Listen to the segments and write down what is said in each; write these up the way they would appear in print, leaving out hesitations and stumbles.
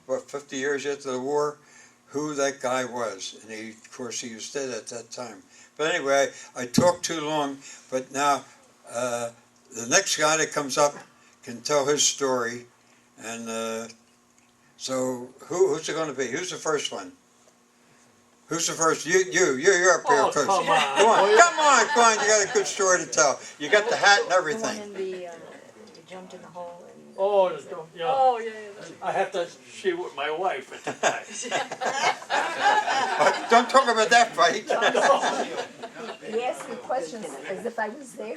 what, 50 years after the war, who that guy was. And he, of course, he was dead at that time. But anyway, I talked too long, but now the next guy that comes up can tell his story. And so who's it going to be? Who's the first one? Who's the first? You're up here first. Come on. Come on, you got a good story to tell. You got the hat and The one everything. in the, you jumped in the hole and... Oh, yeah. Oh, yeah, yeah. I have to see with my wife at the time. Don't talk about that fight. He asked me questions as if I was there.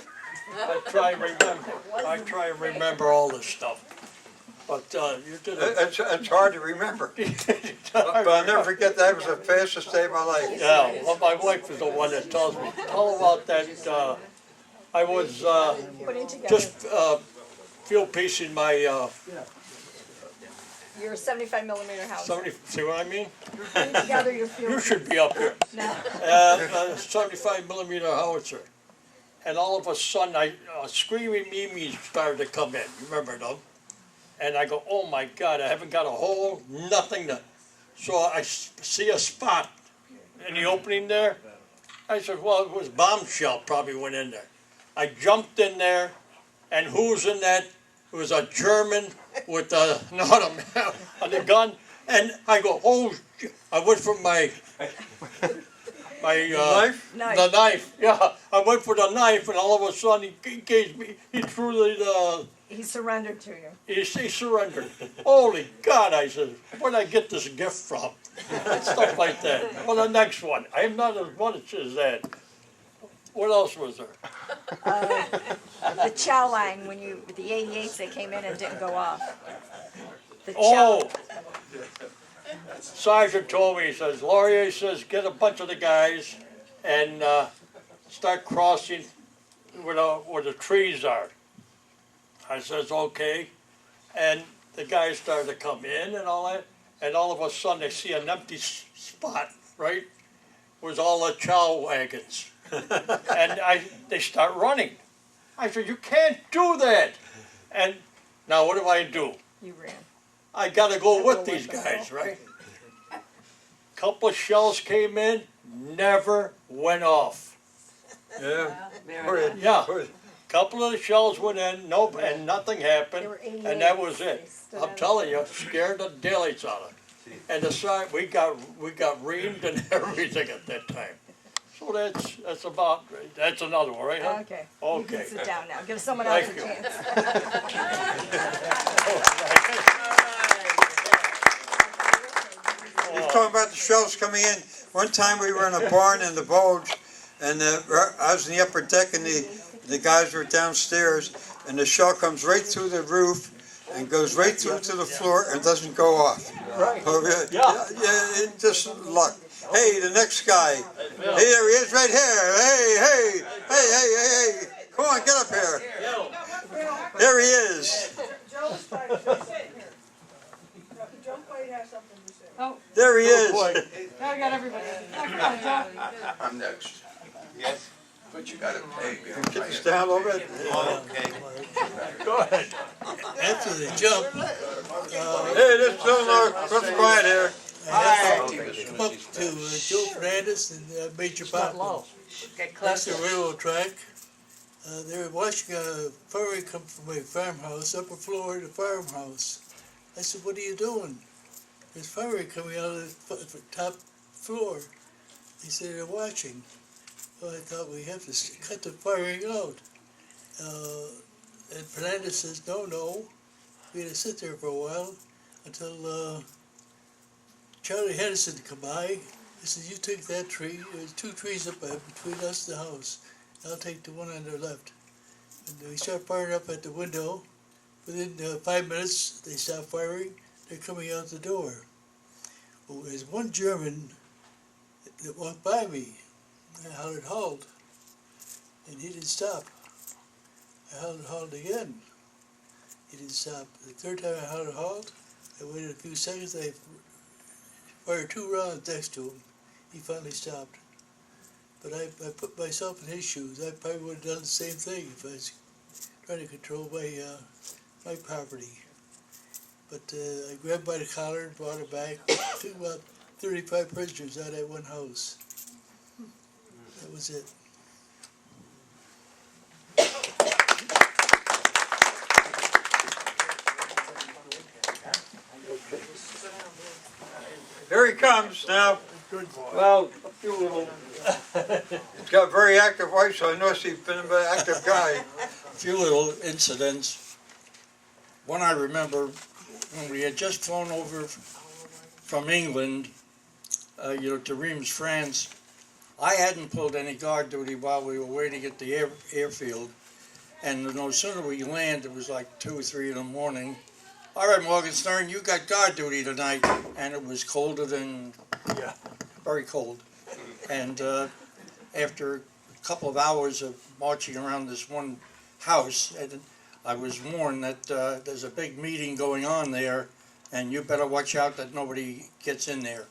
I try and remember all this stuff. But you did it. It's hard to remember. But I'll never forget that. It was the fastest day of my life. Yeah, well, my wife is the one that tells me all about that. I was Putting together. just field piecing my Your 75 millimeter house. 70. See what I mean? Putting together your field. You should be up here. No. 75 millimeter howitzer, and all of a sudden, screaming memes started to come in. You remember them? And I go, oh my God, I haven't got a hole, nothing to. So I see a spot in the opening there. I said, well, it was bombshell probably went in there. I jumped in there, and who's in that? It was a German with a gun, and I go, oh, I went for my Knife? the knife. Yeah, I went for the knife, and all of a sudden he gave me, he threw the. He surrendered to you. He surrendered. Holy God, I said, where did I get this gift from? And stuff like that. Well, the next one. I'm not as much as that. What else was there? The chow line when you, with the 88s, they came in and didn't go off. The chow. Oh! Sergeant told me, he says, Laurier says, get a bunch of the guys and start crossing where the trees are. I says, okay. And the guys started to come in and all that. And all of a sudden they see an empty spot, right? Was all the chow wagons. And they start running. I said, you can't do that. And now what do? You ran. I got to go with these guys, right? Couple of shells came in, never went off. Yeah. Yeah. Couple of the shells went in, nope, and nothing happened, and that was it. I'm telling you, scared the daylights out of it. And the side, we got reamed and everything at that time. So that's another one, right? Huh? Okay. Okay. You can sit down now. Give someone else a Thank you. chance. You're talking about the shells coming in. One time we were in a barn in the Bulge, and I was in the upper deck, and the guys were downstairs, and the shell comes right through the roof and goes right through to the floor and doesn't go off. Right. Okay. Yeah. It's just luck. Hey, the next guy. Hey, there he is right here. Hey. Come on, get up here. There he is. Oh, There he is. now I got everybody. Come on, Joe. I'm next. Yes? But you gotta pay. Get this down a little bit. Okay. Go ahead. After the jump, Hey, this is let's quiet here. come up to Joe Fernandez and Major Papa. That's the railroad track. They were watching a ferry come from a farmhouse, upper floor of the farmhouse. I said, what are you doing? There's ferry coming out of the top floor. They said, they're watching. Well, I thought we have to cut the firing out. And Fernandez says, no. We had to sit there for a while until Charlie Henderson come by. He said, you take that tree. There's two trees up between us and the house. I'll take the one on the left. And we start firing up at the window. Within 5 minutes, they stop firing. They're coming out the door. Well, there's one German that walked by me. I hollered, halt. And he didn't stop. I hollered, halt again. He didn't stop. The third time I hollered, halt. I waited a few seconds. I fired 2 rounds next to him. He finally stopped. But I put myself in his shoes. I probably would have done the same thing if I was trying to control my property. But I grabbed by the collar and brought her back. Took about 35 prisoners out of that one house. That was it. Here he comes now. Good boy. Well, a few little. He's got a very active wife, so I know he's been an active guy. A few little incidents. One I remember when we had just flown over from England, to Reims, France. I hadn't pulled any guard duty while we were waiting at the airfield, and no sooner we landed, it was like 2 or 3 in the morning. All right, Morgenstern, you got guard duty tonight, and it was colder than, very cold. And after a couple of hours of marching around this one house, and I was warned that there's a big meeting going on there, and you better watch out that nobody gets in there.